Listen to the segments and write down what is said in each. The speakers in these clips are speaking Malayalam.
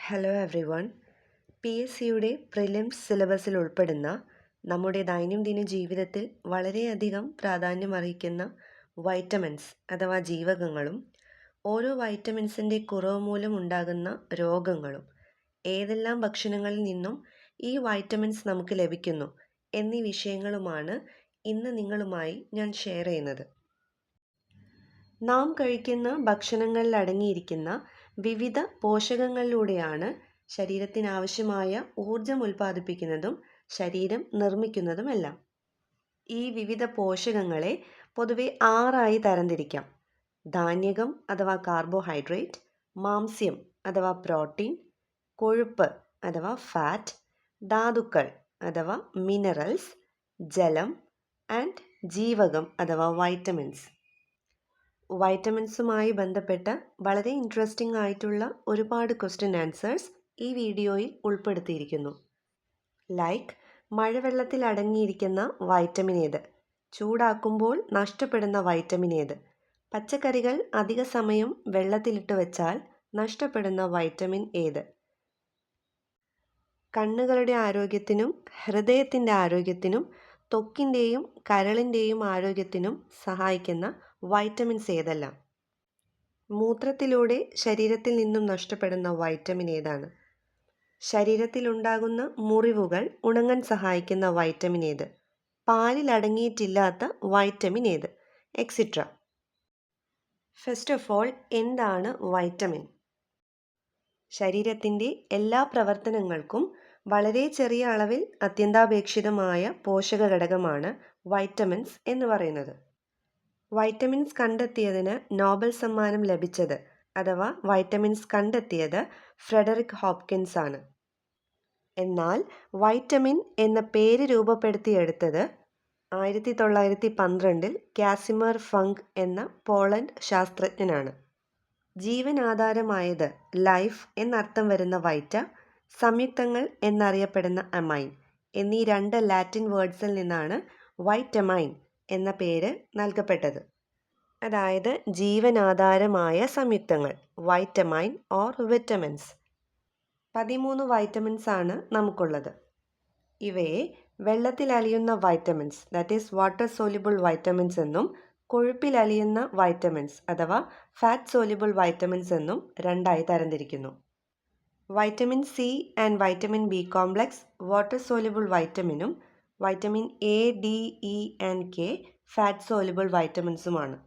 Hello every one. P S സിയുടെ പ്രിലിംസ് സിലബസിൽ ഉൾപ്പെടുന്ന നമ്മുടെ ദൈനംദിന ജീവിതത്തിൽ വളരെയധികം പ്രാധാന്യമർഹിക്കുന്ന വൈറ്റമിൻസ് അഥവാ ജീവകങ്ങളും ഓരോ വൈറ്റമിൻസിൻ്റെ കുറവ് മൂലം ഉണ്ടാകുന്ന രോഗങ്ങളും ഏതെല്ലാം ഭക്ഷണങ്ങളിൽ നിന്നും ഈ വൈറ്റമിൻസ് നമുക്ക് ലഭിക്കുന്നു എന്നീ വിഷയങ്ങളുമാണ് ഇന്ന് നിങ്ങളുമായി ഞാൻ ഷെയർ ചെയ്യുന്നത്. നാം കഴിക്കുന്ന ഭക്ഷണങ്ങളിൽ അടങ്ങിയിരിക്കുന്ന വിവിധ പോഷകങ്ങളിലൂടെയാണ് ശരീരത്തിനാവശ്യമായ ഊർജം ഉൽപ്പാദിപ്പിക്കുന്നതും ശരീരം നിർമ്മിക്കുന്നതുമെല്ലാം. ഈ വിവിധ പോഷകങ്ങളെ പൊതുവെ 6 തരംതിരിക്കാം. ധാന്യകം അഥവാ കാർബോഹൈഡ്രേറ്റ്, മാംസ്യം അഥവാ പ്രോട്ടീൻ, കൊഴുപ്പ് അഥവാ ഫാറ്റ്, ധാതുക്കൾ അഥവാ മിനറൽസ്, ജലം ആൻഡ് ജീവകം അഥവാ വൈറ്റമിൻസ്. വൈറ്റമിൻസുമായി ബന്ധപ്പെട്ട വളരെ ഇൻട്രസ്റ്റിംഗ് ആയിട്ടുള്ള ഒരുപാട് ക്വസ്റ്റ്യൻ ആൻസേഴ്സ് ഈ വീഡിയോയിൽ ഉൾപ്പെടുത്തിയിരിക്കുന്നു. ലൈക്ക് മഴവെള്ളത്തിൽ അടങ്ങിയിരിക്കുന്ന വൈറ്റമിൻ ഏത്, ചൂടാക്കുമ്പോൾ നഷ്ടപ്പെടുന്ന വൈറ്റമിൻ ഏത്, പച്ചക്കറികൾ അധിക സമയം വെള്ളത്തിലിട്ട് വെച്ചാൽ നഷ്ടപ്പെടുന്ന വൈറ്റമിൻ ഏത്, കണ്ണുകളുടെ ആരോഗ്യത്തിനും ഹൃദയത്തിൻ്റെ ആരോഗ്യത്തിനും ത്വക്കിൻ്റെയും കരളിൻ്റെയും ആരോഗ്യത്തിനും സഹായിക്കുന്ന വൈറ്റമിൻസ് ഏതെല്ലാം, മൂത്രത്തിലൂടെ ശരീരത്തിൽ നിന്നും നഷ്ടപ്പെടുന്ന വൈറ്റമിൻ ഏതാണ്, ശരീരത്തിലുണ്ടാകുന്ന മുറിവുകൾ ഉണങ്ങാൻ സഹായിക്കുന്ന വൈറ്റമിൻ ഏത്, പാലിൽ അടങ്ങിയിട്ടില്ലാത്ത വൈറ്റമിൻ ഏത്, എക്സിട്ര. ഫസ്റ്റ് ഓഫ് ഓൾ, എന്താണ് വൈറ്റമിൻ? ശരീരത്തിൻ്റെ എല്ലാ പ്രവർത്തനങ്ങൾക്കും വളരെ ചെറിയ അളവിൽ അത്യന്താപേക്ഷിതമായ പോഷക ഘടകമാണ് വൈറ്റമിൻസ് എന്ന് പറയുന്നത്. വൈറ്റമിൻസ് കണ്ടെത്തിയതിന് നോബൽ സമ്മാനം ലഭിച്ചത് അഥവാ വൈറ്റമിൻസ് കണ്ടെത്തിയത് ഫ്രെഡറിക് ഹോപ്കിൻസ് ആണ്. എന്നാൽ വൈറ്റമിൻ എന്ന പേര് രൂപപ്പെടുത്തിയെടുത്തത് 1912 കാസിമർ ഫങ്ക് എന്ന പോളണ്ട് ശാസ്ത്രജ്ഞനാണ്. ജീവനാധാരമായത് ലൈഫ് എന്നർത്ഥം വരുന്ന വൈറ്റ, സംയുക്തങ്ങൾ എന്നറിയപ്പെടുന്ന അമൈൻ എന്നീ 2 ലാറ്റിൻ വേർഡ്സിൽ നിന്നാണ് വൈറ്റമൈൻ എന്ന പേര് നൽകപ്പെട്ടത്. അതായത് ജീവനാധാരമായ സംയുക്തങ്ങൾ, വൈറ്റമൈൻ ഓർ വിറ്റമിൻസ്. 13 വൈറ്റമിൻസ് ആണ് നമുക്കുള്ളത്. ഇവയെ വെള്ളത്തിൽ അലിയുന്ന vitamins, that is water soluble vitamins എന്നും കൊഴുപ്പിൽ അലിയുന്ന വൈറ്റമിൻസ് അഥവാ ഫാറ്റ് സോല്യുബിൾ വൈറ്റമിൻസ് എന്നും 2 തരംതിരിക്കുന്നു. Vitamin C and vitamin B complex water soluble വൈറ്റമിനും vitamin A, D, E and K fat soluble വൈറ്റമിൻസുമാണ്.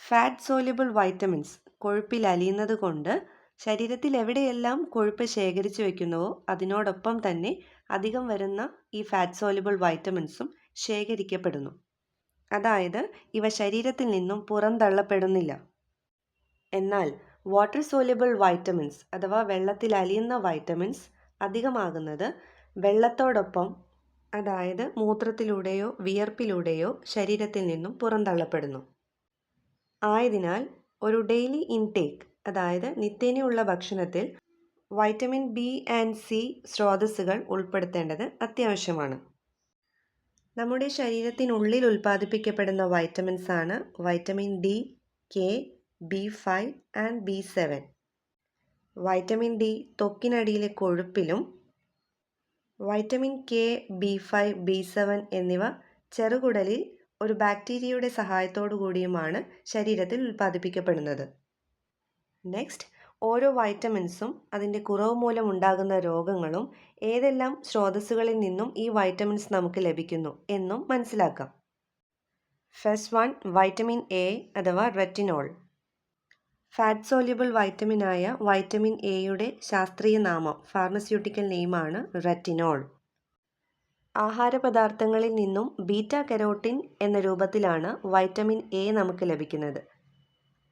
ഫാറ്റ് സോല്യുബിൾ വൈറ്റമിൻസ് കൊഴുപ്പിൽ അലിയുന്നത് കൊണ്ട് ശരീരത്തിൽ എവിടെയെല്ലാം കൊഴുപ്പ് ശേഖരിച്ചു വയ്ക്കുന്നുവോ അതിനോടൊപ്പം തന്നെ അധികം വരുന്ന ഈ ഫാറ്റ് സോല്യുബിൾ വൈറ്റമിൻസും ശേഖരിക്കപ്പെടുന്നു. അതായത് ഇവ ശരീരത്തിൽ നിന്നും പുറന്തള്ളപ്പെടുന്നില്ല. എന്നാൽ വാട്ടർ സോല്യുബിൾ വൈറ്റമിൻസ് അഥവാ വെള്ളത്തിൽ അലിയുന്ന വൈറ്റമിൻസ് അധികമാകുന്നത് വെള്ളത്തോടൊപ്പം, അതായത് മൂത്രത്തിലൂടെയോ വിയർപ്പിലൂടെയോ ശരീരത്തിൽ നിന്നും പുറന്തള്ളപ്പെടുന്നു. ആയതിനാൽ ഒരു ഡെയിലി ഇൻടേക്ക്, അതായത് നിത്യേനയുള്ള ഭക്ഷണത്തിൽ വൈറ്റമിൻ ബി ആൻഡ് സി സ്രോതസ്സുകൾ ഉൾപ്പെടുത്തേണ്ടത് അത്യാവശ്യമാണ്. നമ്മുടെ ശരീരത്തിനുള്ളിൽ ഉൽപ്പാദിപ്പിക്കപ്പെടുന്ന വൈറ്റമിൻസ് ആണ് vitamin D, K, B5 and B7. Vitamin D ത്വക്കിനടിയിലെ കൊഴുപ്പിലും വൈറ്റമിൻ കെ, B5, B7 എന്നിവ ചെറുകുടലിൽ ഒരു ബാക്ടീരിയയുടെ സഹായത്തോടു കൂടിയുമാണ് ശരീരത്തിൽ ഉൽപ്പാദിപ്പിക്കപ്പെടുന്നത്. നെക്സ്റ്റ്, ഓരോ വൈറ്റമിൻസും അതിൻ്റെ കുറവ് മൂലം ഉണ്ടാകുന്ന രോഗങ്ങളും ഏതെല്ലാം സ്രോതസ്സുകളിൽ നിന്നും ഈ വൈറ്റമിൻസ് നമുക്ക് ലഭിക്കുന്നു എന്നും മനസ്സിലാക്കാം. ഫസ്റ്റ് വൺ, വൈറ്റമിൻ എ അഥവാ റെറ്റിനോൾ. ഫാറ്റ് സോല്യുബിൾ വൈറ്റമിനായ വൈറ്റമിൻ എയുടെ ശാസ്ത്രീയ നാമം, ഫാർമസ്യൂട്ടിക്കൽ നെയിമാണ് റെറ്റിനോൾ. ആഹാരപദാർത്ഥങ്ങളിൽ നിന്നും ബീറ്റ കരോട്ടിൻ എന്ന രൂപത്തിലാണ് വൈറ്റമിൻ എ നമുക്ക് ലഭിക്കുന്നത്.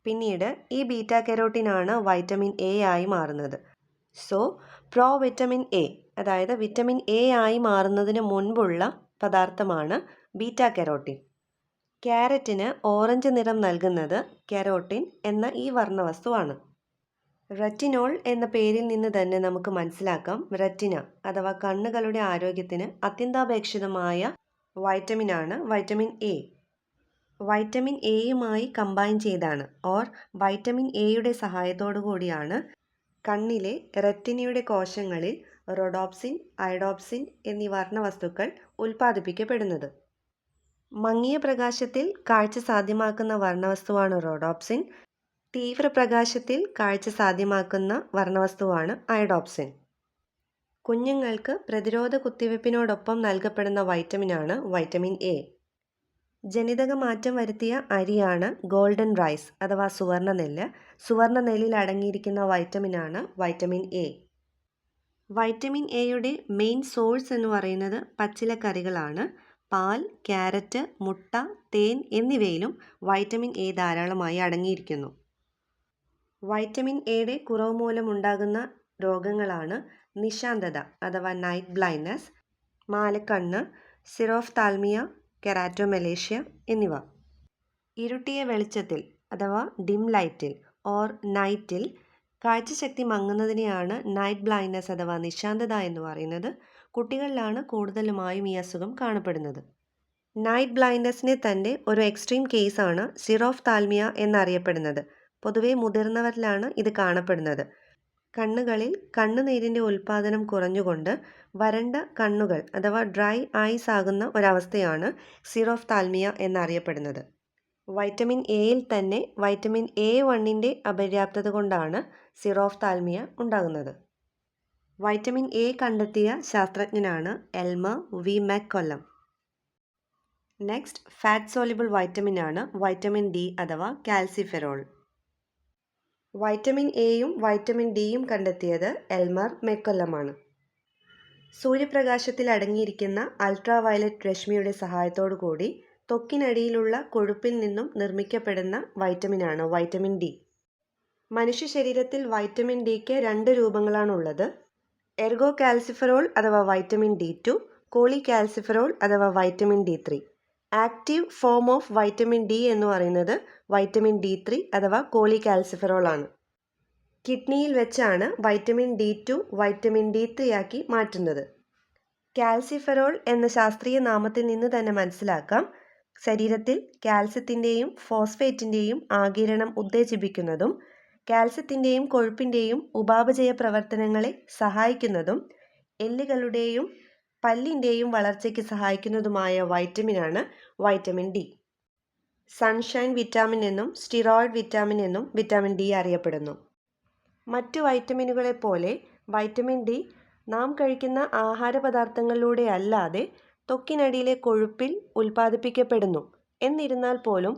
പിന്നീട് ഈ ബീറ്റ കരോട്ടിൻ ആണ് വൈറ്റമിൻ എ ആയി മാറുന്നത്. സോ പ്രോ വിറ്റമിൻ എ, അതായത് വിറ്റമിൻ എ ആയി മാറുന്നതിന് മുൻപുള്ള പദാർത്ഥമാണ് ബീറ്റ കരോട്ടിൻ. ക്യാരറ്റിന് ഓറഞ്ച് നിറം നൽകുന്നത് കെരോട്ടിൻ എന്ന ഈ വർണ്ണവസ്തുവാണ്. റെറ്റിനോൾ എന്ന പേരിൽ നിന്ന് തന്നെ നമുക്ക് മനസ്സിലാക്കാം, റെറ്റിന അഥവാ കണ്ണുകളുടെ ആരോഗ്യത്തിന് അത്യന്താപേക്ഷിതമായ വൈറ്റമിനാണ് വൈറ്റമിൻ എ. വൈറ്റമിൻ എയുമായി കമ്പൈൻ ചെയ്താണ് ഓർ വൈറ്റമിൻ എയുടെ സഹായത്തോടു കൂടിയാണ് കണ്ണിലെ റെറ്റിനയുടെ കോശങ്ങളിൽ റോഡോപ്സിൻ, ഐഡോപ്സിൻ എന്നീ വർണ്ണവസ്തുക്കൾ ഉൽപ്പാദിപ്പിക്കപ്പെടുന്നത്. മങ്ങിയ പ്രകാശത്തിൽ കാഴ്ച സാധ്യമാക്കുന്ന വർണ്ണവസ്തുവാണ് റോഡോപ്സിൻ. തീവ്രപ്രകാശത്തിൽ കാഴ്ച സാധ്യമാക്കുന്ന വർണ്ണവസ്തുവാണ് ഐഡോപ്സിൻ. കുഞ്ഞുങ്ങൾക്ക് പ്രതിരോധ കുത്തിവയ്പ്പിനോടൊപ്പം നൽകപ്പെടുന്ന വൈറ്റമിനാണ് വൈറ്റമിൻ എ. ജനിതക മാറ്റം വരുത്തിയ അരിയാണ് ഗോൾഡൻ റൈസ് അഥവാ സുവർണ്ണ നെല്ല്. സുവർണ്ണ നെല്ലിൽ അടങ്ങിയിരിക്കുന്ന വൈറ്റമിനാണ് വൈറ്റമിൻ എ. വൈറ്റമിൻ എയുടെ മെയിൻ സോഴ്സ് എന്ന് പറയുന്നത് പച്ചിലക്കറികളാണ്. പാൽ, ക്യാരറ്റ്, മുട്ട, തേൻ എന്നിവയിലും വൈറ്റമിൻ എ ധാരാളമായി അടങ്ങിയിരിക്കുന്നു. വൈറ്റമിൻ എയുടെ കുറവ് മൂലമുണ്ടാകുന്ന രോഗങ്ങളാണ് നിശാന്തത അഥവാ നൈറ്റ് ബ്ലൈൻഡ്നസ്, മാലക്കണ്ണ്, സിറോഫ്താൽമിയ, കെരാറ്റോമെലേഷ്യ എന്നിവ. ഇരുട്ടിയ വെളിച്ചത്തിൽ അഥവാ ഡിം ലൈറ്റിൽ ഓർ നൈറ്റിൽ കാഴ്ചശക്തി മങ്ങുന്നതിനെയാണ് നൈറ്റ് ബ്ലൈൻഡ്നസ് അഥവാ നിശാന്തത എന്ന് പറയുന്നത്. കുട്ടികളിലാണ് കൂടുതലുമായും ഈ അസുഖം കാണപ്പെടുന്നത്. നൈറ്റ് ബ്ലൈൻഡ്നസിനെ തന്നെ ഒരു എക്സ്ട്രീം കേസാണ് സിറോഫ്താൽമിയ എന്നറിയപ്പെടുന്നത്. പൊതുവെ മുതിർന്നവരിലാണ് ഇത് കാണപ്പെടുന്നത്. കണ്ണുകളിൽ കണ്ണുനീരിൻ്റെ ഉൽപ്പാദനം കുറഞ്ഞുകൊണ്ട് വരണ്ട കണ്ണുകൾ അഥവാ ഡ്രൈ ഐസ് ആകുന്ന ഒരവസ്ഥയാണ് സിറോഫ്താൽമിയ എന്നറിയപ്പെടുന്നത്. വൈറ്റമിൻ എയിൽ തന്നെ വൈറ്റമിൻ A1ൻ്റെ അപര്യാപ്തത കൊണ്ടാണ് സിറോഫ്താൽമിയ ഉണ്ടാകുന്നത്. വൈറ്റമിൻ എ കണ്ടെത്തിയ ശാസ്ത്രജ്ഞനാണ് Elmer V McCollum. Next fat soluble വൈറ്റമിനാണ് വൈറ്റമിൻ ഡി അഥവാ കാൽസിഫെറോൾ. വൈറ്റമിൻ എയും വൈറ്റമിൻ ഡിയും കണ്ടെത്തിയത് എൽമർ മെക്കൊല്ലമാണ്. സൂര്യപ്രകാശത്തിൽ അടങ്ങിയിരിക്കുന്ന അൾട്രാവയലറ്റ് രശ്മിയുടെ സഹായത്തോടു കൂടി ത്വക്കിനടിയിലുള്ള കൊഴുപ്പിൽ നിന്നും നിർമ്മിക്കപ്പെടുന്ന വൈറ്റമിനാണ് വൈറ്റമിൻ ഡി. മനുഷ്യ ശരീരത്തിൽ വൈറ്റമിൻ ഡിക്ക് 2 രൂപങ്ങളാണുള്ളത്. എർഗോ കാൽസിഫെറോൾ അഥവാ വൈറ്റമിൻ D2, കോളികാൽസിഫെറോൾ അഥവാ vitamin D3. Active form of vitamin D എന്ന് പറയുന്നത് വൈറ്റമിൻ D3 അഥവാ കോളികാൽസിഫെറോൾ ആണ്. കിഡ്നിയിൽ വെച്ചാണ് വൈറ്റമിൻ D2 വൈറ്റമിൻ D3 ആക്കി മാറ്റുന്നത്. കാൽസിഫെറോൾ എന്ന ശാസ്ത്രീയ നാമത്തിൽ നിന്ന് തന്നെ മനസ്സിലാക്കാം, ശരീരത്തിൽ കാൽസ്യത്തിൻ്റെയും ഫോസ്ഫേറ്റിൻ്റെയും ആഗിരണം ഉത്തേജിപ്പിക്കുന്നതും കാൽസ്യത്തിൻ്റെയും കൊഴുപ്പിൻ്റെയും ഉപാപചയ പ്രവർത്തനങ്ങളെ സഹായിക്കുന്നതും എല്ലുകളുടെയും പല്ലിൻ്റെയും വളർച്ചയ്ക്ക് സഹായിക്കുന്നതുമായ വൈറ്റമിനാണ് വൈറ്റമിൻ ഡി. സൺഷൈൻ വിറ്റാമിൻ എന്നും സ്റ്റിറോയിഡ് വിറ്റാമിൻ എന്നും വിറ്റാമിൻ ഡി അറിയപ്പെടുന്നു. മറ്റു വൈറ്റമിനുകളെ പോലെ വൈറ്റമിൻ ഡി നാം കഴിക്കുന്ന ആഹാരപദാർത്ഥങ്ങളിലൂടെ അല്ലാതെ ത്വക്കിനടിയിലെ കൊഴുപ്പിൽ ഉൽപ്പാദിപ്പിക്കപ്പെടുന്നു. എന്നിരുന്നാൽ പോലും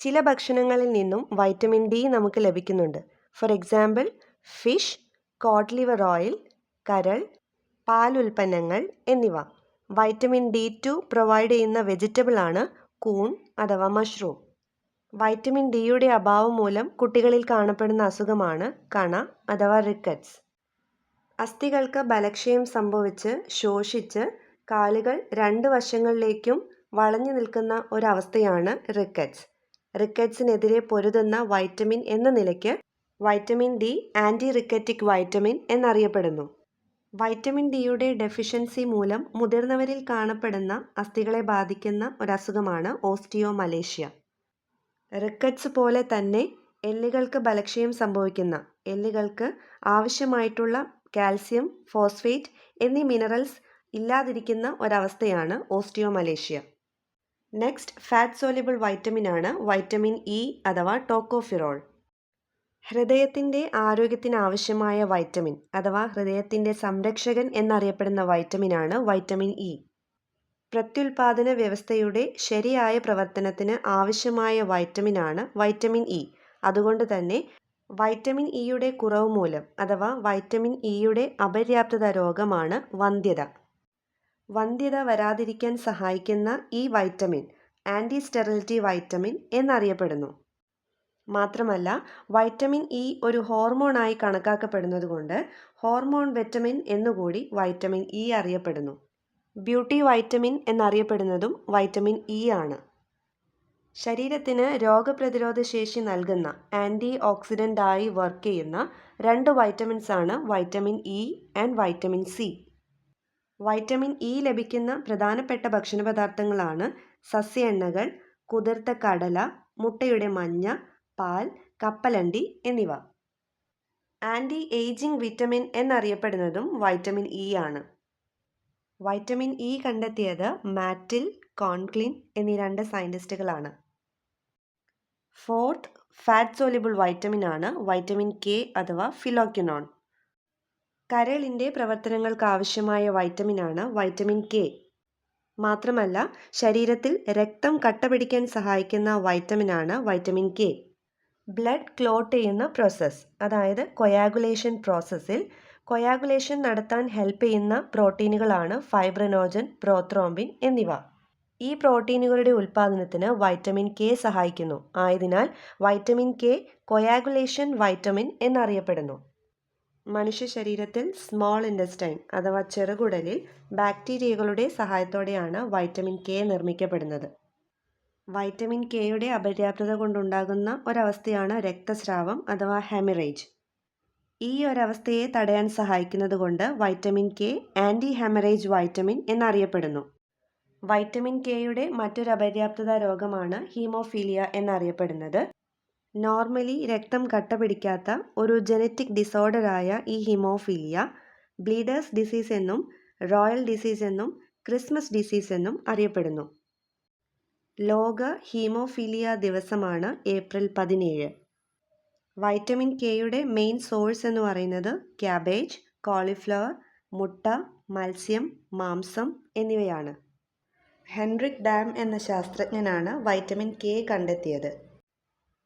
ചില ഭക്ഷണങ്ങളിൽ നിന്നും വൈറ്റമിൻ ഡി നമുക്ക് ലഭിക്കുന്നുണ്ട്. For example fish, code liver oil, കരൾ, പാലുൽപ്പന്നങ്ങൾ എന്നിവ. വൈറ്റമിൻ D2 പ്രൊവൈഡ് ചെയ്യുന്ന വെജിറ്റബിളാണ് കൂൺ അഥവാ മഷ്റൂം. വൈറ്റമിൻ ഡിയുടെ അഭാവം മൂലം കുട്ടികളിൽ കാണപ്പെടുന്ന അസുഖമാണ് കണ അഥവാ റിക്കറ്റ്സ്. അസ്ഥികൾക്ക് ബലക്ഷയം സംഭവിച്ച് ശോഷിച്ച് കാലുകൾ 2 വശങ്ങളിലേക്കും വളഞ്ഞു നിൽക്കുന്ന ഒരവസ്ഥയാണ് റിക്കറ്റ്സ്. റിക്കറ്റ്സിനെതിരെ പൊരുതുന്ന വൈറ്റമിൻ എന്ന നിലയ്ക്ക് vitamin D anti rachitic vitamin എന്നറിയപ്പെടുന്നു. വൈറ്റമിൻ ഡിയുടെ ഡെഫിഷ്യൻസി മൂലം മുതിർന്നവരിൽ കാണപ്പെടുന്ന അസ്ഥികളെ ബാധിക്കുന്ന ഒരസുഖമാണ് ഓസ്റ്റിയോമലേഷ്യ. റിക്കറ്റ്സ് പോലെ തന്നെ എല്ലുകൾക്ക് ബലക്ഷയം സംഭവിക്കുന്ന, എല്ലുകൾക്ക് ആവശ്യമായിട്ടുള്ള കാൽസ്യം, ഫോസ്ഫേറ്റ് എന്നീ മിനറൽസ് ഇല്ലാതിരിക്കുന്ന ഒരവസ്ഥയാണ് ഓസ്റ്റിയോമലേഷ്യ. നെക്സ്റ്റ് ഫാറ്റ് സോലിബിൾ വൈറ്റമിനാണ് വൈറ്റമിൻ ഇ അഥവാ ടോക്കോഫിറോൾ. ഹൃദയത്തിൻ്റെ ആരോഗ്യത്തിന് ആവശ്യമായ വൈറ്റമിൻ അഥവാ ഹൃദയത്തിൻ്റെ സംരക്ഷകൻ എന്നറിയപ്പെടുന്ന വൈറ്റമിനാണ് വൈറ്റമിൻ ഇ. പ്രത്യുൽപാദന വ്യവസ്ഥയുടെ ശരിയായ പ്രവർത്തനത്തിന് ആവശ്യമായ വൈറ്റമിനാണ് വൈറ്റമിൻ ഇ. അതുകൊണ്ട് തന്നെ വൈറ്റമിൻ ഇയുടെ കുറവ് മൂലം അഥവാ വൈറ്റമിൻ ഇയുടെ അപര്യാപ്തത രോഗമാണ് വന്ധ്യത. വന്ധ്യത വരാതിരിക്കാൻ സഹായിക്കുന്ന ഈ വൈറ്റമിൻ ആൻറ്റി സ്റ്റെറിലിറ്റി വൈറ്റമിൻ എന്നറിയപ്പെടുന്നു. മാത്രമല്ല വൈറ്റമിൻ ഇ ഒരു ഹോർമോണായി കണക്കാക്കപ്പെടുന്നതുകൊണ്ട് ഹോർമോൺ വിറ്റമിൻ എന്നുകൂടി വൈറ്റമിൻ ഇ അറിയപ്പെടുന്നു. ബ്യൂട്ടി വൈറ്റമിൻ എന്നറിയപ്പെടുന്നതും വൈറ്റമിൻ ഇ ആണ്. ശരീരത്തിന് രോഗപ്രതിരോധ ശേഷി നൽകുന്ന ആൻറ്റി ഓക്സിഡൻ്റായി വർക്ക് ചെയ്യുന്ന 2 വൈറ്റമിൻസാണ് vitamin E and vitamin C. Vitamin E ലഭിക്കുന്ന പ്രധാനപ്പെട്ട ഭക്ഷണപദാർത്ഥങ്ങളാണ് സസ്യ എണ്ണകൾ, കുതിർത്ത കടല, മുട്ടയുടെ മഞ്ഞ, പാൽ, കപ്പലണ്ടി എന്നിവ. ആൻറ്റി ഏജിംഗ് വിറ്റമിൻ എന്നറിയപ്പെടുന്നതും വൈറ്റമിൻ ഇ ആണ്. വൈറ്റമിൻ ഇ കണ്ടെത്തിയത് മാറ്റിൽ, കോൺക്ലിൻ എന്നീ 2 സയൻറ്റിസ്റ്റുകളാണ്. ഫോർത്ത് ഫാറ്റ് സോലിബിൾ വൈറ്റമിൻ ആണ് വൈറ്റമിൻ കെ അഥവാ ഫിലോക്വിനോൺ. കരളിൻ്റെ പ്രവർത്തനങ്ങൾക്കാവശ്യമായ വൈറ്റമിനാണ് വൈറ്റമിൻ കെ. മാത്രമല്ല ശരീരത്തിൽ രക്തം കട്ടപിടിക്കാൻ സഹായിക്കുന്ന വൈറ്റമിനാണ് വൈറ്റമിൻ കെ. ബ്ലഡ് ക്ലോട്ട് ചെയ്യുന്ന പ്രോസസ്സ്, അതായത് കൊയാഗുലേഷൻ പ്രോസസ്സിൽ കൊയാഗുലേഷൻ നടത്താൻ ഹെൽപ്പ് ചെയ്യുന്ന പ്രോട്ടീനുകളാണ് ഫൈബ്രിനോജൻ, പ്രോത്രോംബിൻ എന്നിവ. ഈ പ്രോട്ടീനുകളുടെ ഉൽപ്പാദനത്തിന് വൈറ്റമിൻ കെ സഹായിക്കുന്നു. ആയതിനാൽ വൈറ്റമിൻ കെ കൊയാഗുലേഷൻ വൈറ്റമിൻ എന്നറിയപ്പെടുന്നു. മനുഷ്യ ശരീരത്തിൽ സ്മോൾ ഇൻറ്റസ്റ്റൈൻ അഥവാ ചെറുകുടലിൽ ബാക്ടീരിയകളുടെ സഹായത്തോടെയാണ് വൈറ്റമിൻ കെ നിർമ്മിക്കപ്പെടുന്നത്. വൈറ്റമിൻ കെയുടെ അപര്യാപ്തത കൊണ്ടുണ്ടാകുന്ന ഒരവസ്ഥയാണ് രക്തസ്രാവം അഥവാ ഹെമറേജ്. ഈ ഒരവസ്ഥയെ തടയാൻ സഹായിക്കുന്നത് കൊണ്ട് vitamin K anti haemorrhage vitamin എന്നറിയപ്പെടുന്നു. വൈറ്റമിൻ കെയുടെ മറ്റൊരു അപര്യാപ്തത രോഗമാണ് ഹീമോഫീലിയ എന്നറിയപ്പെടുന്നത്. നോർമലി രക്തം കട്ടപിടിക്കാത്ത ഒരു ജനറ്റിക് ഡിസോർഡറായ ഈ ഹീമോഫീലിയ ബ്ലീഡേഴ്സ് ഡിസീസ് എന്നും റോയൽ ഡിസീസ് എന്നും ക്രിസ്മസ് ഡിസീസ് എന്നും അറിയപ്പെടുന്നു. ലോക ഹീമോഫീലിയ ദിവസമാണ് ഏപ്രിൽ 17. വൈറ്റമിൻ കെയുടെ മെയിൻ സോഴ്സ് എന്ന് പറയുന്നത് ക്യാബേജ്, കോളിഫ്ലവർ, മുട്ട, മത്സ്യം, മാംസം എന്നിവയാണ്. ഹെൻറിക് ഡാം എന്ന ശാസ്ത്രജ്ഞനാണ് വൈറ്റമിൻ കെ കണ്ടെത്തിയത്.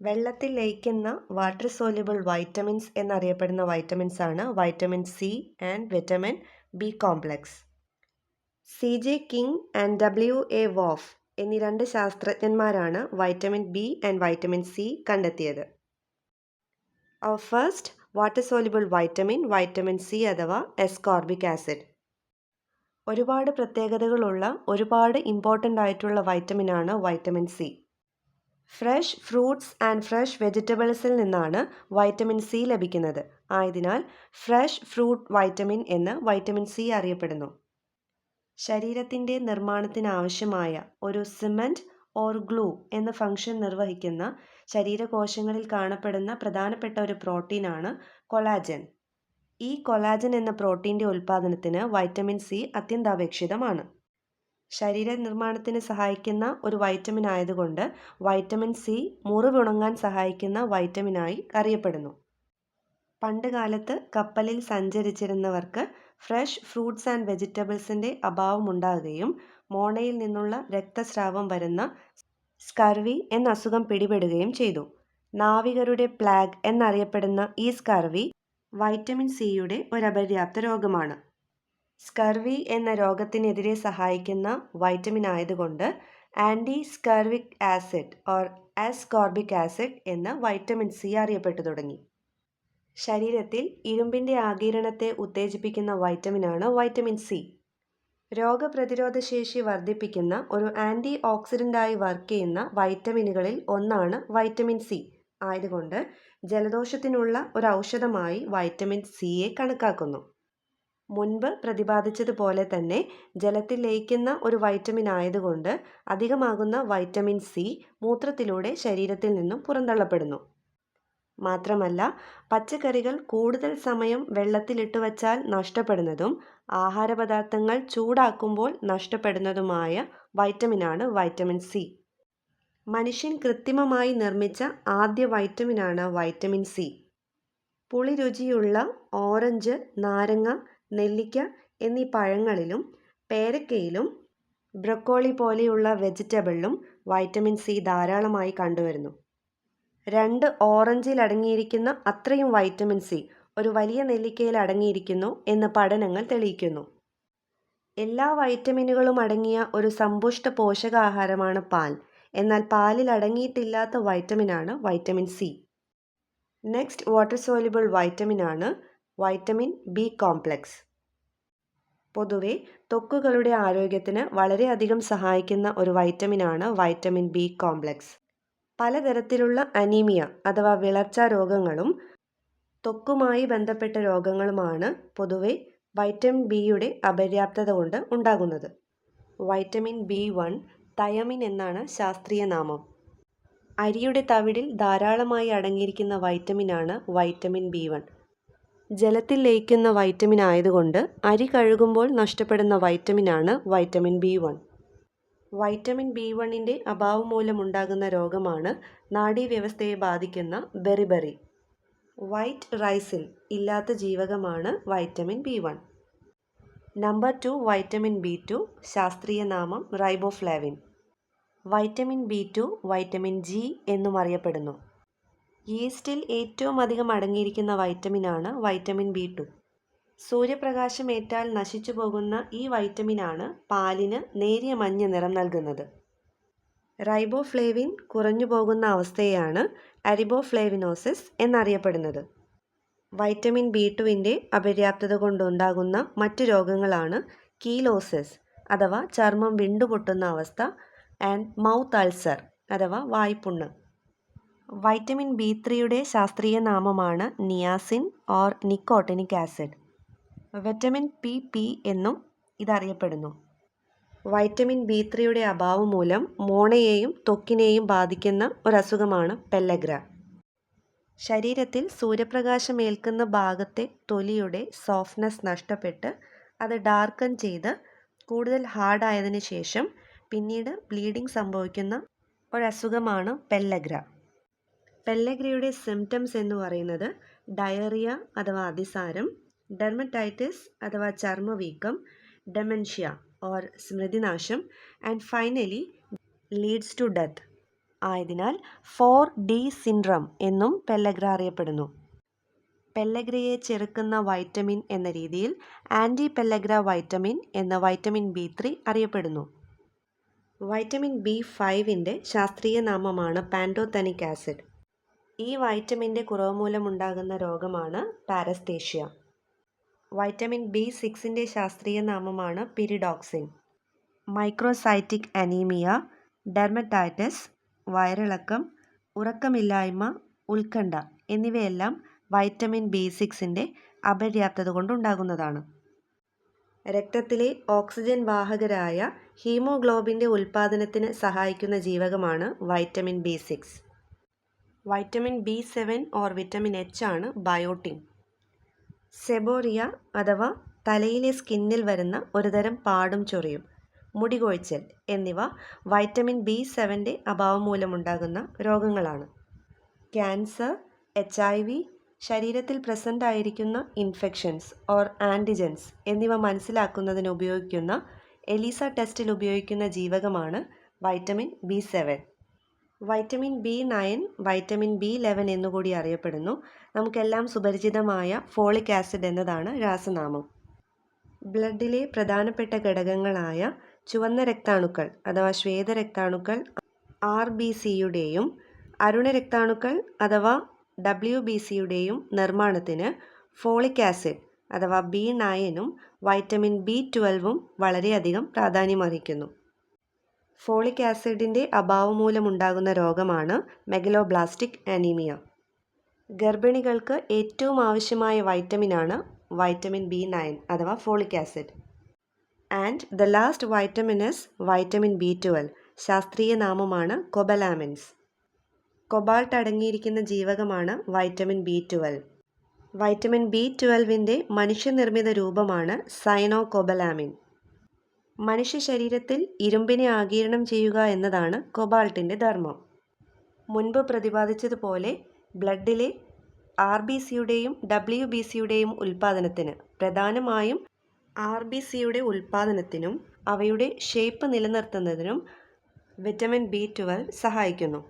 വെള്ളത്തിൽ ലയിക്കുന്ന വാട്ടർ സോല്യുബിൾ വൈറ്റമിൻസ് എന്നറിയപ്പെടുന്ന വൈറ്റമിൻസ് ആണ് vitamin C and vitamin B complex. CJ King and WA Waugh എന്നീ 2 ശാസ്ത്രജ്ഞന്മാരാണ് vitamin B and vitamin C കണ്ടെത്തിയത്. First water soluble vitamin C അഥവാ എസ്കോർബിക് ആസിഡ്. ഒരുപാട് പ്രത്യേകതകളുള്ള ഒരുപാട് ഇമ്പോർട്ടൻ്റ് ആയിട്ടുള്ള വൈറ്റമിനാണ് vitamin C. Fresh fruits and fresh വെജിറ്റബിൾസിൽ നിന്നാണ് വൈറ്റമിൻ സി ലഭിക്കുന്നത്. ആയതിനാൽ ഫ്രഷ് ഫ്രൂട്ട് വൈറ്റമിൻ എന്ന് വൈറ്റമിൻ സി അറിയപ്പെടുന്നു. ശരീരത്തിൻ്റെ നിർമ്മാണത്തിനാവശ്യമായ ഒരു സിമൻറ്റ് ഓർ ഗ്ലൂ എന്ന ഫംഗ്ഷൻ നിർവഹിക്കുന്ന ശരീരകോശങ്ങളിൽ കാണപ്പെടുന്ന പ്രധാനപ്പെട്ട ഒരു പ്രോട്ടീനാണ് കൊളാജൻ. ഈ കൊളാജൻ എന്ന പ്രോട്ടീൻ്റെ ഉൽപ്പാദനത്തിന് വൈറ്റമിൻ സി അത്യന്താപേക്ഷിതമാണ്. ശരീര നിർമ്മാണത്തിന് സഹായിക്കുന്ന ഒരു വൈറ്റമിൻ ആയതുകൊണ്ട് വൈറ്റമിൻ സി മുറിവുണങ്ങാൻ സഹായിക്കുന്ന വൈറ്റമിനായി അറിയപ്പെടുന്നു. പണ്ട് കാലത്ത് കപ്പലിൽ സഞ്ചരിച്ചിരുന്നവർക്ക് ഫ്രഷ് ഫ്രൂട്ട്സ് ആൻഡ് വെജിറ്റബിൾസിൻ്റെ അഭാവമുണ്ടാകുകയും മോണയിൽ നിന്നുള്ള രക്തസ്രാവം വരുന്ന സ്കർവി എന്ന അസുഖം പിടിപെടുകയും ചെയ്തു. നാവികരുടെ പ്ലാഗ് എന്നറിയപ്പെടുന്ന ഈ സ്കർവി വൈറ്റമിൻ സിയുടെ ഒരപര്യാപ്ത രോഗമാണ്. സ്കർവി എന്ന രോഗത്തിനെതിരെ സഹായിക്കുന്ന വൈറ്റമിൻ ആയതുകൊണ്ട് anti scurvic acid or ascorbic acid എന്ന വൈറ്റമിൻ സി അറിയപ്പെട്ടു തുടങ്ങി. ശരീരത്തിൽ ഇരുമ്പിൻ്റെ ആഗിരണത്തെ ഉത്തേജിപ്പിക്കുന്ന വൈറ്റമിനാണ് വൈറ്റമിൻ സി. രോഗപ്രതിരോധ ശേഷി വർദ്ധിപ്പിക്കുന്ന ഒരു ആൻറ്റി ഓക്സിഡൻ്റായി വർക്ക് ചെയ്യുന്ന വൈറ്റമിനുകളിൽ ഒന്നാണ് വൈറ്റമിൻ സി. ആയതുകൊണ്ട് ജലദോഷത്തിനുള്ള ഒരു ഔഷധമായി വൈറ്റമിൻ സിയെ കണക്കാക്കുന്നു. മുൻപ് പ്രതിപാദിച്ചതുപോലെ തന്നെ ജലത്തിൽ ലയിക്കുന്ന ഒരു വൈറ്റമിൻ ആയതുകൊണ്ട് അധികമാകുന്ന വൈറ്റമിൻ സി മൂത്രത്തിലൂടെ ശരീരത്തിൽ നിന്നും പുറന്തള്ളപ്പെടുന്നു. മാത്രമല്ല പച്ചക്കറികൾ കൂടുതൽ സമയം വെള്ളത്തിലിട്ട് വച്ചാൽ നഷ്ടപ്പെടുന്നതും ആഹാരപദാർത്ഥങ്ങൾ ചൂടാക്കുമ്പോൾ നഷ്ടപ്പെടുന്നതുമായ വൈറ്റമിനാണ് വൈറ്റമിൻ സി. മനുഷ്യൻ കൃത്രിമമായി നിർമ്മിച്ച ആദ്യ വൈറ്റമിനാണ് വൈറ്റമിൻ സി. പുളി രുചിയുള്ള ഓറഞ്ച്, നാരങ്ങ, നെല്ലിക്ക എന്നീ പഴങ്ങളിലും പേരക്കയിലും ബ്രൊക്കോളി പോലെയുള്ള വെജിറ്റബിളിലും വൈറ്റമിൻ സി ധാരാളമായി കണ്ടുവരുന്നു. 2 ഓറഞ്ചിൽ അടങ്ങിയിരിക്കുന്ന അത്രയും വൈറ്റമിൻ സി ഒരു വലിയ നെല്ലിക്കയിൽ അടങ്ങിയിരിക്കുന്നു എന്ന് പഠനങ്ങൾ തെളിയിക്കുന്നു. എല്ലാ വൈറ്റമിനുകളും അടങ്ങിയ ഒരു സമ്പുഷ്ട പോഷകാഹാരമാണ് പാൽ. എന്നാൽ പാലിൽ അടങ്ങിയിട്ടില്ലാത്ത വൈറ്റമിനാണ് vitamin C. Next water soluble വൈറ്റമിനാണ് വൈറ്റമിൻ ബി കോംപ്ലക്സ്. പൊതുവെ ത്വക്കുകളുടെ ആരോഗ്യത്തിന് വളരെയധികം സഹായിക്കുന്ന ഒരു വൈറ്റമിനാണ് വൈറ്റമിൻ ബി കോംപ്ലക്സ്. പലതരത്തിലുള്ള അനീമിയ അഥവാ വിളർച്ച രോഗങ്ങളും ത്വക്കുമായി ബന്ധപ്പെട്ട രോഗങ്ങളുമാണ് പൊതുവെ വൈറ്റമിൻ ബിയുടെ അപര്യാപ്തത കൊണ്ട് ഉണ്ടാകുന്നത്. വൈറ്റമിൻ B1 തയമിൻ എന്നാണ് ശാസ്ത്രീയ നാമം. അരിയുടെ തവിടിൽ ധാരാളമായി അടങ്ങിയിരിക്കുന്ന വൈറ്റമിനാണ് വൈറ്റമിൻ B1. ജലത്തിൽ ലയിക്കുന്ന വൈറ്റമിൻ ആയതുകൊണ്ട് അരി കഴുകുമ്പോൾ നഷ്ടപ്പെടുന്ന വൈറ്റമിനാണ് വൈറ്റമിൻ B1. വൈറ്റമിൻ B1ൻ്റെ അഭാവം മൂലമുണ്ടാകുന്ന രോഗമാണ് നാഡീവ്യവസ്ഥയെ ബാധിക്കുന്ന ബെറിബറി. വൈറ്റ് റൈസിൽ ഇല്ലാത്ത ജീവകമാണ് vitamin B1. Number 2 vitamin B2, ശാസ്ത്രീയ നാമം riboflavin. Vitamin B2 vitamin G എന്നും അറിയപ്പെടുന്നു. ഈസ്റ്റിൽ ഏറ്റവും അധികം അടങ്ങിയിരിക്കുന്ന വൈറ്റമിനാണ് വൈറ്റമിൻ B2. സൂര്യപ്രകാശമേറ്റാൽ നശിച്ചു പോകുന്ന ഈ വൈറ്റമിനാണ് പാലിന് നേരിയ മഞ്ഞ നിറം നൽകുന്നത്. റൈബോഫ്ലേവിൻ കുറഞ്ഞു പോകുന്ന അവസ്ഥയാണ് അരിബോഫ്ലേവിനോസിസ് എന്നറിയപ്പെടുന്നത്. വൈറ്റമിൻ B2ൻ്റെ അപര്യാപ്തത കൊണ്ടുണ്ടാകുന്ന മറ്റു രോഗങ്ങളാണ് കീലോസിസ് അഥവാ ചർമ്മം വിണ്ടുപൊട്ടുന്ന അവസ്ഥ ആൻഡ് മൗത്ത് അൾസർ അഥവാ വായ്പുണ്ണ്. വൈറ്റമിൻ B3യുടെ ശാസ്ത്രീയ നാമമാണ് niacin or nicotinic acid. Vitamin PP എന്നും ഇതറിയപ്പെടുന്നു. വൈറ്റമിൻ B3യുടെ അഭാവം മൂലം മോണയെയും ത്വക്കിനെയും ബാധിക്കുന്ന ഒരസുഖമാണ് പെല്ലഗ്ര. ശരീരത്തിൽ സൂര്യപ്രകാശമേൽക്കുന്ന ഭാഗത്തെ തൊലിയുടെ സോഫ്റ്റ്നെസ് നഷ്ടപ്പെട്ട് അത് ഡാർക്കൻ ചെയ്ത് കൂടുതൽ ഹാർഡായതിനു ശേഷം പിന്നീട് ബ്ലീഡിംഗ് സംഭവിക്കുന്ന ഒരസുഖമാണ് പെല്ലഗ്ര. പെല്ലഗ്രയുടെ സിംറ്റംസ് എന്ന് പറയുന്നത് ഡയറിയ അഥവാ അതിസാരം, ഡെർമറ്റൈറ്റിസ് അഥവാ ചർമ്മവീക്കം, ഡെമൻഷ്യ ഓർ സ്മൃതിനാശം and finally leads to death ആയതിനാൽ 4D സിൻഡ്രം എന്നും പെല്ലഗ്ര അറിയപ്പെടുന്നു. പെല്ലഗ്രയെ ചെറുക്കുന്ന വൈറ്റമിൻ എന്ന രീതിയിൽ ആൻറ്റി പെല്ലഗ്ര വൈറ്റമിൻ എന്ന വൈറ്റമിൻ B3 അറിയപ്പെടുന്നു. വൈറ്റമിൻ B5ൻ്റെ ശാസ്ത്രീയ നാമമാണ് പാൻറ്റോതനിക് ആസിഡ്. ഈ വൈറ്റമിൻ്റെ കുറവ് മൂലമുണ്ടാകുന്ന രോഗമാണ് പാരസ്തേഷ്യ. വൈറ്റമിൻ B6ൻ്റെ ശാസ്ത്രീയ നാമമാണ് പിരിഡോക്സിൻ. മൈക്രോസൈറ്റിക് അനീമിയ, ഡെർമറ്റൈറ്റിസ്, വയറിളക്കം, ഉറക്കമില്ലായ്മ, ഉത്കണ്ഠ എന്നിവയെല്ലാം വൈറ്റമിൻ B6ൻ്റെ അപര്യാപ്തത കൊണ്ടുണ്ടാകുന്നതാണ്. രക്തത്തിലെ ഓക്സിജൻ വാഹകരായ ഹീമോഗ്ലോബിൻ്റെ ഉൽപ്പാദനത്തിന് സഹായിക്കുന്ന ജീവകമാണ് vitamin B6. Vitamin B7 or vitamin H ആണ് ബയോട്ടിൻ. സെബോറിയ അഥവാ തലയിലെ സ്കിന്നിൽ വരുന്ന ഒരുതരം പാടും ചൊറിയും, മുടികൊഴിച്ചൽ എന്നിവ വൈറ്റമിൻ B7ൻ്റെ അഭാവം മൂലമുണ്ടാകുന്ന രോഗങ്ങളാണ്. ക്യാൻസർ, HIV, ശരീരത്തിൽ പ്രസൻ്റ് ആയിരിക്കുന്ന ഇൻഫെക്ഷൻസ് ഓർ ആൻറ്റിജൻസ് എന്നിവ മനസ്സിലാക്കുന്നതിന് ഉപയോഗിക്കുന്ന എലിസ ടെസ്റ്റിൽ ഉപയോഗിക്കുന്ന ജീവകമാണ് vitamin B7. Vitamin B9, vitamin B11 എന്നുകൂടി അറിയപ്പെടുന്നു. നമുക്കെല്ലാം സുപരിചിതമായ ഫോളിക് ആസിഡ് എന്നതാണ് രാസനാമം. ബ്ലഡിലെ പ്രധാനപ്പെട്ട ഘടകങ്ങളായ ചുവന്ന രക്താണുക്കൾ അഥവാ ശ്വേതരക്താണുക്കൾ RBCയുടെയും അരുണരക്താണുക്കൾ അഥവാ WBCയുടെയും നിർമ്മാണത്തിന് ഫോളിക് ആസിഡ് അഥവാ B9ഉം വൈറ്റമിൻ B12ഉം വളരെയധികം പ്രാധാന്യമർഹിക്കുന്നു. ഫോളിക് ആസിഡിൻ്റെ അഭാവം മൂലമുണ്ടാകുന്ന രോഗമാണ് മെഗലോബ്ലാസ്റ്റിക് അനീമിയ. ഗർഭിണികൾക്ക് ഏറ്റവും ആവശ്യമായ വൈറ്റമിനാണ് വൈറ്റമിൻ B9 അഥവാ folic acid. And the last vitamin is vitamin B12. ശാസ്ത്രീയ നാമമാണ് കൊബലാമിൻസ്. കൊബാൾട്ട് അടങ്ങിയിരിക്കുന്ന ജീവകമാണ് വൈറ്റമിൻ B12. വൈറ്റമിൻ B12ൻ്റെ മനുഷ്യനിർമ്മിത രൂപമാണ് സൈനോകൊബലാമിൻ. മനുഷ്യ ശരീരത്തിൽ ഇരുമ്പിനെ ആഗിരണം ചെയ്യുക എന്നതാണ് കൊബാൾട്ടിൻ്റെ ധർമ്മം. മുൻപ് പ്രതിപാദിച്ചതുപോലെ ബ്ലഡിലെ RBCയുടെയും WBCയുടെയും ഉൽപ്പാദനത്തിന്, പ്രധാനമായും RBCയുടെ ഉൽപ്പാദനത്തിനും അവയുടെ ഷേപ്പ് നിലനിർത്തുന്നതിനും വിറ്റമിൻ B12 സഹായിക്കുന്നു.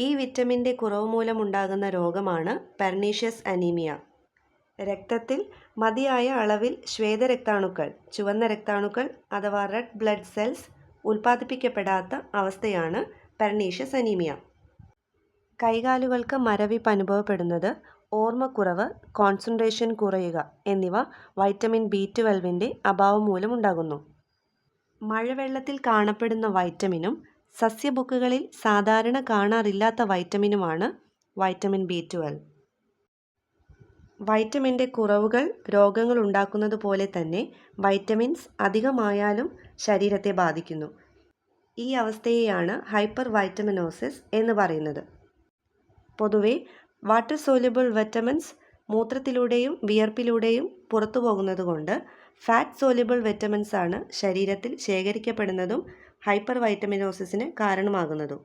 ഈ വിറ്റമിൻ്റെ കുറവ് മൂലമുണ്ടാകുന്ന രോഗമാണ് പെർനീഷ്യസ് അനീമിയ. രക്തത്തിൽ മതിയായ അളവിൽ ശ്വേതരക്താണുക്കൾ, ചുവന്ന രക്താണുക്കൾ അഥവാ റെഡ് ബ്ലഡ് സെൽസ് ഉൽപ്പാദിപ്പിക്കപ്പെടാത്ത അവസ്ഥയാണ് പെർനീഷ്യസ് അനീമിയ. കൈകാലുകൾക്ക് മരവിപ്പ് അനുഭവപ്പെടുന്നത്, ഓർമ്മക്കുറവ്, കോൺസെൻട്രേഷൻ കുറയുക എന്നിവ വൈറ്റമിൻ B12ൻ്റെ അഭാവം മൂലമുണ്ടാകുന്നു. മഴവെള്ളത്തിൽ കാണപ്പെടുന്ന വൈറ്റമിനും സസ്യബുക്കുകളിൽ സാധാരണ കാണാറില്ലാത്ത വൈറ്റമിനുമാണ് വൈറ്റമിൻ B12. വൈറ്റമിൻ്റെ കുറവുകൾ രോഗങ്ങൾ ഉണ്ടാക്കുന്നത് പോലെ തന്നെ വൈറ്റമിൻസ് അധികമായാലും ശരീരത്തെ ബാധിക്കുന്നു. ഈ അവസ്ഥയെയാണ് ഹൈപ്പർ വൈറ്റമിനോസിസ് എന്ന് പറയുന്നത്. പൊതുവെ വാട്ടർ സോല്യുബിൾ വിറ്റമിൻസ് മൂത്രത്തിലൂടെയും വിയർപ്പിലൂടെയും പുറത്തു പോകുന്നതുകൊണ്ട് ഫാറ്റ് സോല്യുബിൾ വിറ്റമിൻസ് ആണ് ശരീരത്തിൽ ശേഖരിക്കപ്പെടുന്നതും ഹൈപ്പർ വൈറ്റമിനോസിസിന് കാരണമാകുന്നതും.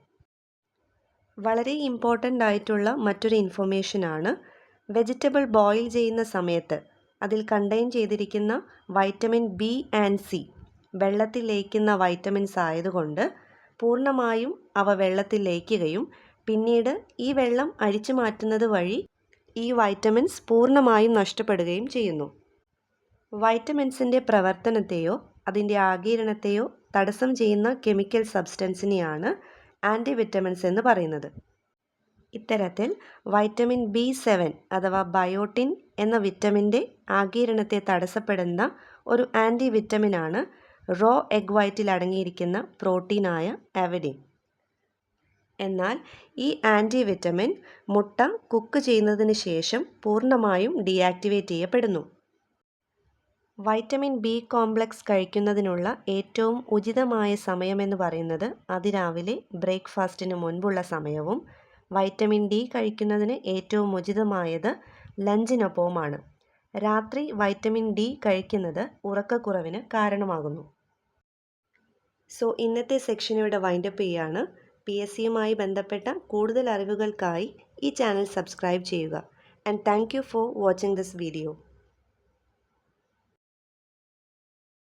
വളരെ ഇമ്പോർട്ടൻ്റ് ആയിട്ടുള്ള മറ്റൊരു ഇൻഫർമേഷനാണ് വെജിറ്റബിൾ ബോയിൽ ചെയ്യുന്ന സമയത്ത് അതിൽ കണ്ടെയ്ൻ ചെയ്തിരിക്കുന്ന വൈറ്റമിൻ ബി ആൻഡ് സി വെള്ളത്തിൽ ലയിക്കുന്ന വൈറ്റമിൻസ് ആയതുകൊണ്ട് പൂർണ്ണമായും അവ വെള്ളത്തിൽ ലയിക്കുകയും പിന്നീട് ഈ വെള്ളം അഴിച്ചു മാറ്റുന്നത് വഴി ഈ വൈറ്റമിൻസ് പൂർണ്ണമായും നഷ്ടപ്പെടുകയും ചെയ്യുന്നു. വൈറ്റമിൻസിൻ്റെ പ്രവർത്തനത്തെയോ അതിൻ്റെ ആഗിരണത്തെയോ തടസ്സം ചെയ്യുന്ന കെമിക്കൽ സബ്സ്റ്റൻസിനെയാണ് ആൻറ്റി വിറ്റമിൻസ് എന്ന് പറയുന്നത്. ഇത്തരത്തിൽ വൈറ്റമിൻ B7 അഥവാ ബയോട്ടിൻ എന്ന വിറ്റമിൻ്റെ ആഗിരണത്തെ തടസ്സപ്പെടുന്ന ഒരു ആൻറ്റി വിറ്റമിനാണ് റോ എഗ് വൈറ്റിൽ അടങ്ങിയിരിക്കുന്ന പ്രോട്ടീനായ അവിഡിൻ. എന്നാൽ ഈ ആൻറ്റി വിറ്റമിൻ മുട്ട കുക്ക് ചെയ്യുന്നതിന് ശേഷം പൂർണ്ണമായും ഡീആക്ടിവേറ്റ് ചെയ്യപ്പെടുന്നു. വൈറ്റമിൻ ബി കോംപ്ലക്സ് കഴിക്കുന്നതിനുള്ള ഏറ്റവും ഉചിതമായ സമയമെന്ന് പറയുന്നത് അതിരാവിലെ ബ്രേക്ക്ഫാസ്റ്റിന് മുൻപുള്ള സമയവും വൈറ്റമിൻ ഡി കഴിക്കുന്നതിന് ഏറ്റവും ഉചിതമായത് ലഞ്ചിനൊപ്പവുമാണ്. രാത്രി വൈറ്റമിൻ ഡി കഴിക്കുന്നത് ഉറക്കക്കുറവിന് കാരണമാകുന്നു. സോ ഇന്നത്തെ സെക്ഷൻ ഇവിടെ വൈൻഡപ്പ് ചെയ്യുകയാണ്. PSCയുമായി ബന്ധപ്പെട്ട കൂടുതൽ അറിവുകൾക്കായി ഈ ചാനൽ സബ്സ്ക്രൈബ് ചെയ്യുക. And thank you for watching this video.